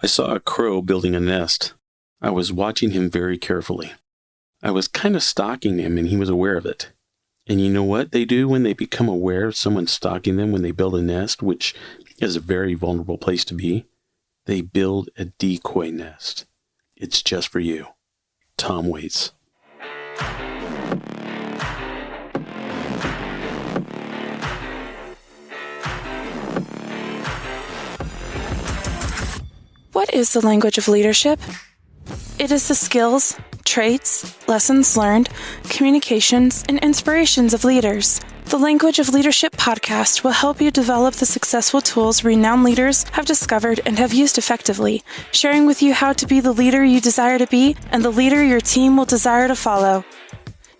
I saw a crow building a nest. I was watching him very carefully. I was kind of stalking him, and he was aware of it. And you know what they do when they become aware of someone stalking them when they build a nest, which is a very vulnerable place to be? They build a decoy nest. It's just for you. Tom Waits. What is the language of leadership? It is the skills, traits, lessons learned, communications, and inspirations of leaders. The Language of Leadership podcast will help you develop the successful tools renowned leaders have discovered and have used effectively, sharing with you how to be the leader you desire to be and the leader your team will desire to follow.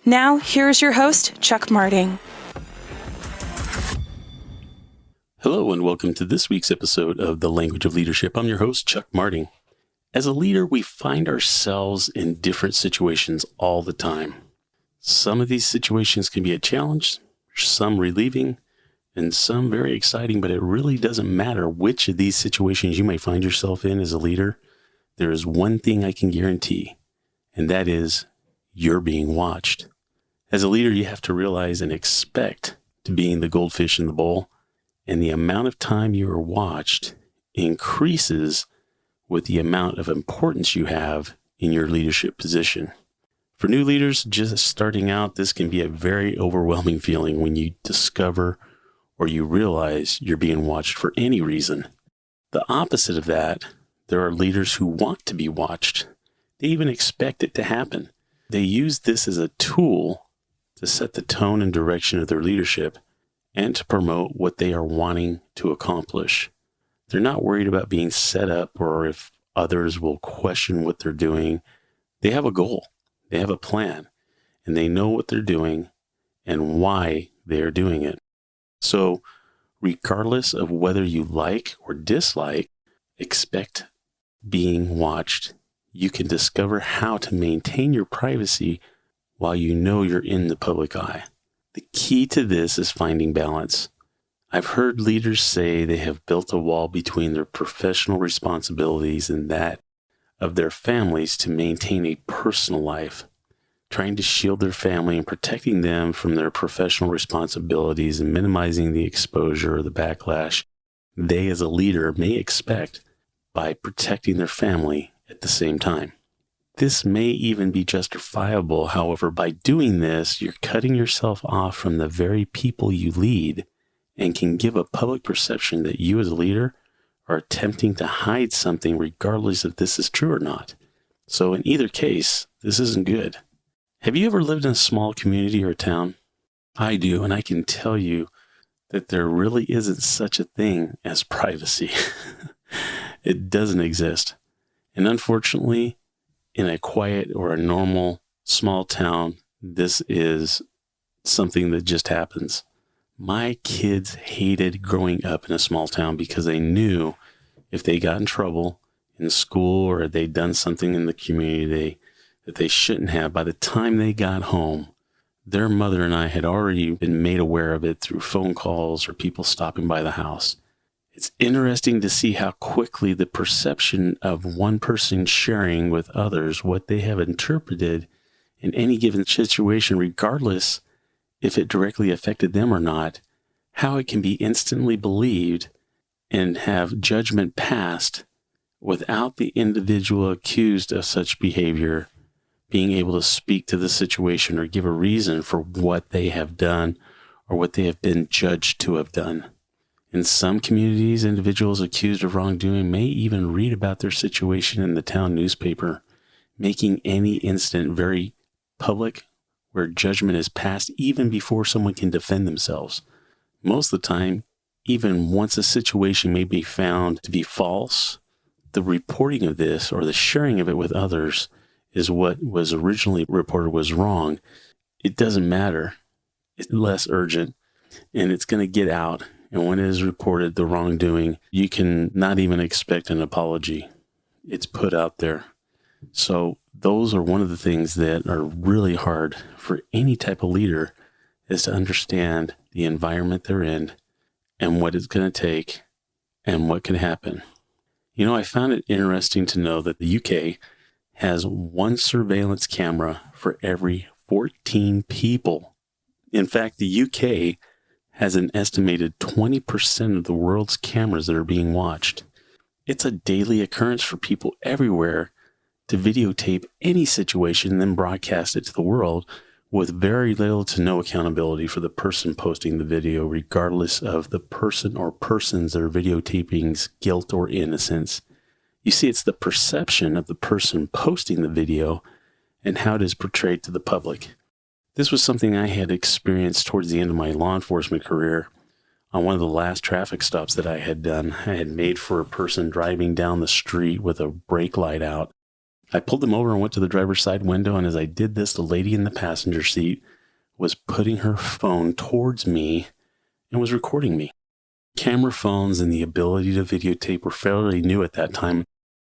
Now, here is your host, Chuck Marting. Hello, and welcome to this week's episode of The Language of Leadership. I'm your host, Chuck Marting. As a leader, we find ourselves in different situations all the time. Some of these situations can be a challenge, some relieving, and some very exciting, but it really doesn't matter which of these situations you may find yourself in as a leader. There is one thing I can guarantee, and that is you're being watched. As a leader, you have to realize and expect to be in the goldfish in the bowl, and the amount of time you are watched increases with the amount of importance you have in your leadership position. For new leaders just starting out, this can be a very overwhelming feeling when you discover or you realize you're being watched for any reason. The opposite of that, there are leaders who want to be watched. They even expect it to happen. They use this as a tool to set the tone and direction of their leadership and to promote what they are wanting to accomplish. They're not worried about being set up or if others will question what they're doing. They have a goal, they have a plan, and they know what they're doing and why they are doing it. So, regardless of whether you like or dislike, expect being watched. You can discover how to maintain your privacy while you know you're in the public eye. The key to this is finding balance. I've heard leaders say they have built a wall between their professional responsibilities and that of their families to maintain a personal life, trying to shield their family and protecting them from their professional responsibilities and minimizing the exposure or the backlash they as a leader may expect by protecting their family at the same time. This may even be justifiable. However, by doing this, you're cutting yourself off from the very people you lead and can give a public perception that you as a leader are attempting to hide something regardless if this is true or not. So in either case, this isn't good. Have you ever lived in a small community or a town? I do, and I can tell you that there really isn't such a thing as privacy. It doesn't exist. And unfortunately, in a quiet or a normal small town, this is something that just happens. My kids hated growing up in a small town because they knew if they got in trouble in school or they'd done something in the community that they shouldn't have, by the time they got home, their mother and I had already been made aware of it through phone calls or people stopping by the house. It's interesting to see how quickly the perception of one person sharing with others what they have interpreted in any given situation, regardless if it directly affected them or not, how it can be instantly believed and have judgment passed without the individual accused of such behavior being able to speak to the situation or give a reason for what they have done or what they have been judged to have done. In some communities, individuals accused of wrongdoing may even read about their situation in the town newspaper, making any incident very public where judgment is passed even before someone can defend themselves. Most of the time, even once a situation may be found to be false, the reporting of this or the sharing of it with others is what was originally reported was wrong. It doesn't matter. It's less urgent, and it's going to get out. And when it is reported the wrongdoing, you can not even expect an apology. It's put out there. So those are one of the things that are really hard for any type of leader, is to understand the environment they're in and what it's going to take and what can happen. I found it interesting to know that the UK has one surveillance camera for every 14 people. In fact, the UK has an estimated 20% of the world's cameras that are being watched. It's a daily occurrence for people everywhere to videotape any situation and then broadcast it to the world with very little to no accountability for the person posting the video, regardless of the person or persons that are videotaping's guilt or innocence. You see, it's the perception of the person posting the video and how it is portrayed to the public. This was something I had experienced towards the end of my law enforcement career. On one of the last traffic stops that I had done, I had made for a person driving down the street with a brake light out. I pulled them over and went to the driver's side window, and as I did this, the lady in the passenger seat was putting her phone towards me and was recording me. Camera phones and the ability to videotape were fairly new at that time,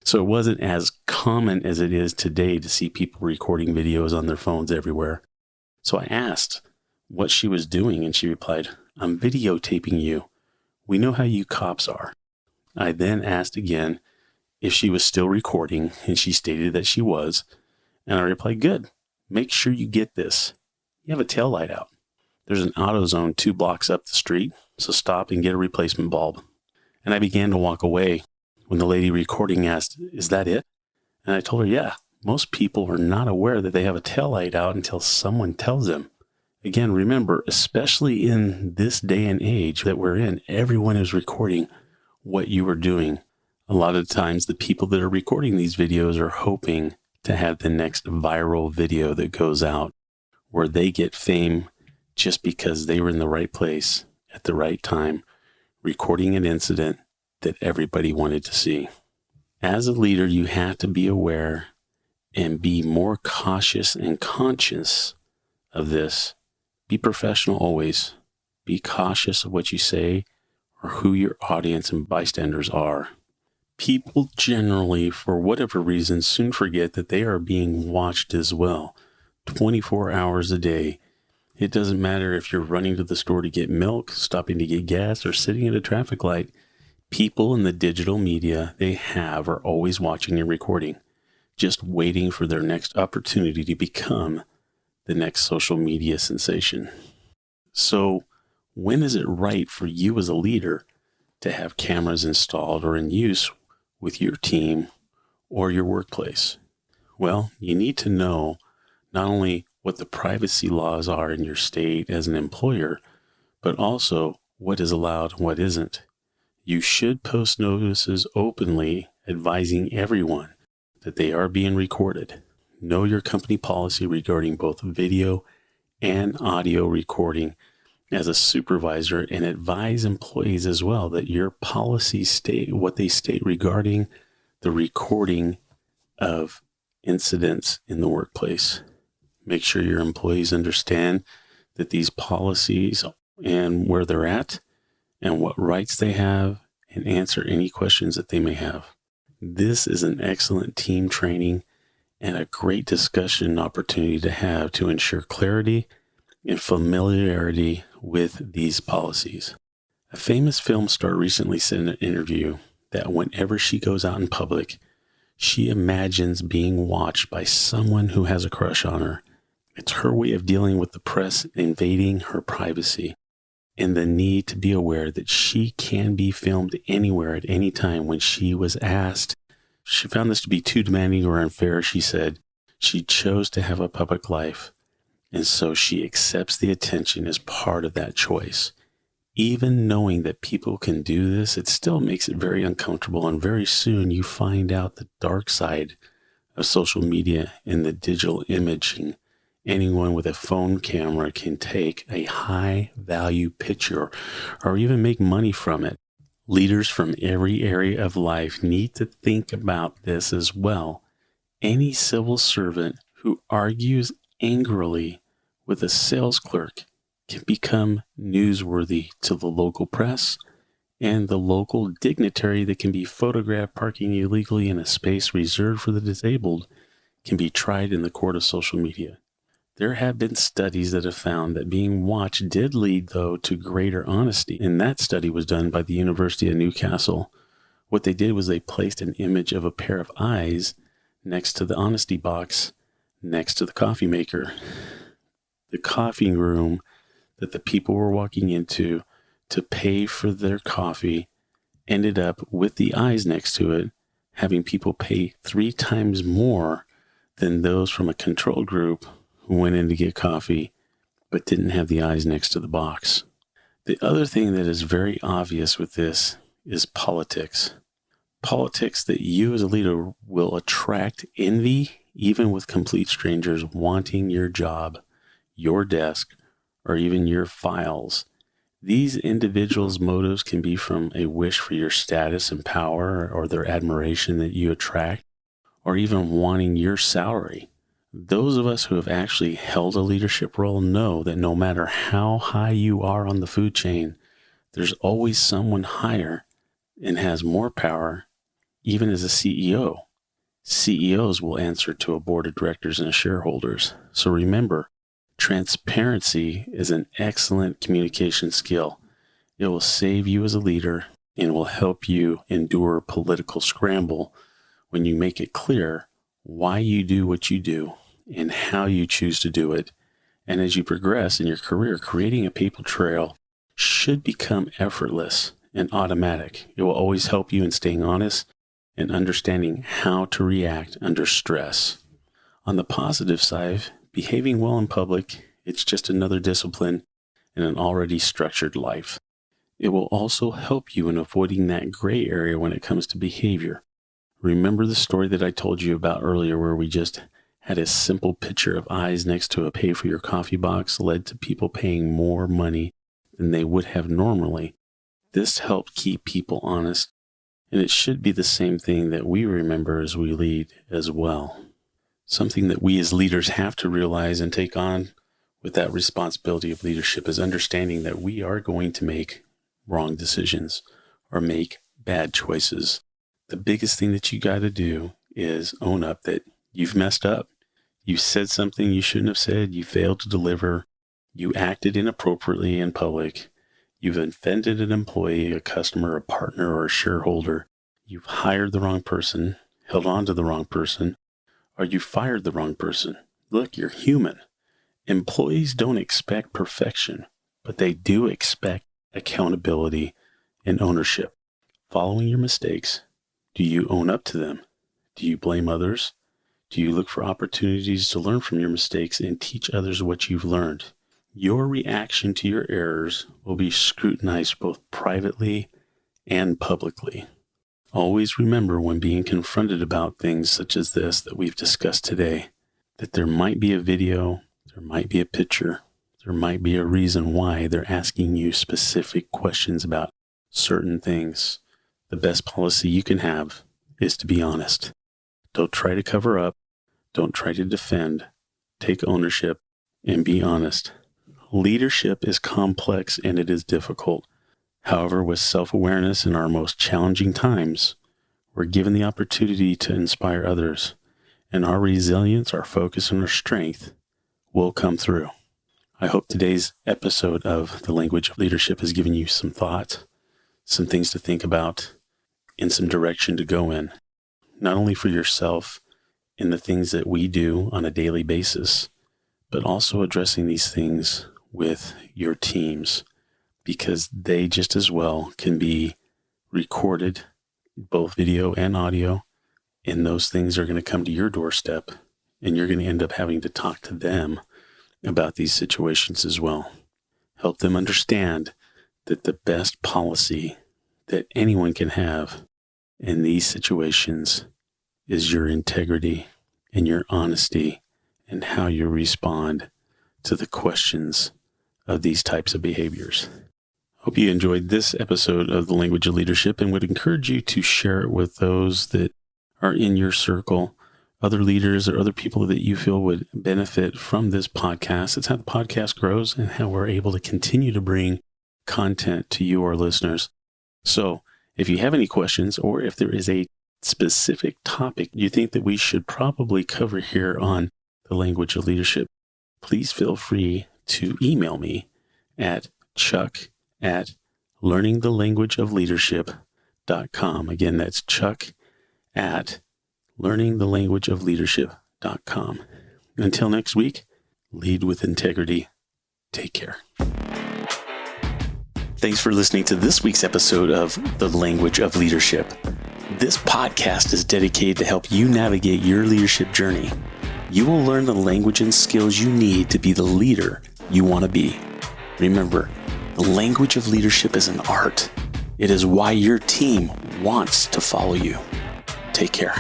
so it wasn't as common as it is today to see people recording videos on their phones everywhere. So I asked what she was doing, and she replied, "I'm videotaping you. We know how you cops are." I then asked again if she was still recording, and she stated that she was. And I replied, "Good. Make sure you get this. You have a tail light out. There's an AutoZone 2 blocks up the street, so stop and get a replacement bulb." And I began to walk away when the lady recording asked, "Is that it?" And I told her, "Yeah, most people are not aware that they have a tail light out until someone tells them." Again, remember, especially in this day and age that we're in, everyone is recording what you are doing. A lot of times, the people that are recording these videos are hoping to have the next viral video that goes out where they get fame just because they were in the right place at the right time, recording an incident that everybody wanted to see. As a leader, you have to be aware and be more cautious and conscious of this. Be professional always. Be cautious of what you say or who your audience and bystanders are. People generally, for whatever reason, soon forget that they are being watched as well, 24 hours a day. It doesn't matter if you're running to the store to get milk, stopping to get gas, or sitting at a traffic light. People in the digital media they have are always watching and recording, just waiting for their next opportunity to become the next social media sensation. So, when is it right for you as a leader to have cameras installed or in use with your team or your workplace? Well, you need to know not only what the privacy laws are in your state as an employer, but also what is allowed and what isn't. You should post notices openly advising everyone that they are being recorded. Know your company policy regarding both video and audio recording as a supervisor, and advise employees as well that your policies state what they state regarding the recording of incidents in the workplace. Make sure your employees understand that these policies and where they're at and what rights they have, and answer any questions that they may have. This is an excellent team training and a great discussion opportunity to have to ensure clarity and familiarity with these policies. A famous film star recently said in an interview that whenever she goes out in public, she imagines being watched by someone who has a crush on her. It's her way of dealing with the press invading her privacy and the need to be aware that she can be filmed anywhere at any time. When she was asked, she found this to be too demanding or unfair. She said she chose to have a public life, and so she accepts the attention as part of that choice. Even knowing that people can do this, it still makes it very uncomfortable, and very soon you find out the dark side of social media and the digital imaging. Anyone with a phone camera can take a high-value picture or even make money from it. Leaders from every area of life need to think about this as well. Any civil servant who argues angrily with a sales clerk can become newsworthy to the local press, and the local dignitary that can be photographed parking illegally in a space reserved for the disabled can be tried in the court of social media. There have been studies that have found that being watched did lead, though, to greater honesty, and that study was done by the University of Newcastle, What they did was they placed an image of a pair of eyes next to the honesty box, next to the coffee maker. The coffee room that the people were walking into to pay for their coffee ended up with the eyes next to it, having people pay 3 times more than those from a control group who went in to get coffee but didn't have the eyes next to the box. The other thing that is very obvious with this is politics. Politics that you as a leader will attract envy, even with complete strangers wanting your job, your desk, or even your files. These individuals' motives can be from a wish for your status and power or their admiration that you attract, or even wanting your salary. Those of us who have actually held a leadership role know that no matter how high you are on the food chain, there's always someone higher and has more power, even as a CEO. CEOs will answer to a board of directors and shareholders. So remember, transparency is an excellent communication skill. It will save you as a leader and will help you endure political scramble when you make it clear why you do what you do and how you choose to do it. And as you progress in your career, creating a paper trail should become effortless and automatic. It will always help you in staying honest and understanding how to react under stress. On the positive side, behaving well in public, it's just another discipline in an already structured life. It will also help you in avoiding that gray area when it comes to behavior. Remember the story that I told you about earlier where we just had a simple picture of eyes next to a pay for your coffee box led to people paying more money than they would have normally. This helped keep people honest, and it should be the same thing that we remember as we lead as well. Something that we as leaders have to realize and take on with that responsibility of leadership is understanding that we are going to make wrong decisions or make bad choices. The biggest thing that you got to do is own up that you've messed up. You said something you shouldn't have said. You failed to deliver. You acted inappropriately in public. You've offended an employee, a customer, a partner, or a shareholder. You've hired the wrong person, held on to the wrong person, or you fired the wrong person. Look, you're human. Employees don't expect perfection, but they do expect accountability and ownership. Following your mistakes, do you own up to them? Do you blame others? Do you look for opportunities to learn from your mistakes and teach others what you've learned? Your reaction to your errors will be scrutinized both privately and publicly. Always remember when being confronted about things such as this that we've discussed today, that there might be a video, there might be a picture, there might be a reason why they're asking you specific questions about certain things. The best policy you can have is to be honest. Don't try to cover up. Don't try to defend. Take ownership and be honest. Leadership is complex and it is difficult. However, with self-awareness in our most challenging times, we're given the opportunity to inspire others, and our resilience, our focus, and our strength will come through. I hope today's episode of The Language of Leadership has given you some thought, some things to think about, and some direction to go in, not only for yourself in the things that we do on a daily basis, but also addressing these things with your teams, because they just as well can be recorded, both video and audio, and those things are going to come to your doorstep, and you're going to end up having to talk to them about these situations as well. Help them understand that the best policy that anyone can have in these situations is your integrity and your honesty and how you respond to the questions of these types of behaviors. Hope you enjoyed this episode of The Language of Leadership and would encourage you to share it with those that are in your circle, other leaders or other people that you feel would benefit from this podcast. It's how the podcast grows and how we're able to continue to bring content to you, our listeners. So if you have any questions or if there is a specific topic you think that we should probably cover here on The Language of Leadership, please feel free to email me at chuck@learningthelanguageofleadership.com. learningthelanguageofleadership.com. Again, that's Chuck at learningthelanguageofleadership.com. Until next week, lead with integrity. Take care. Thanks for listening to this week's episode of The Language of Leadership. This podcast is dedicated to help you navigate your leadership journey. You will learn the language and skills you need to be the leader you want to be. Remember, the language of leadership is an art. It is why your team wants to follow you. Take care.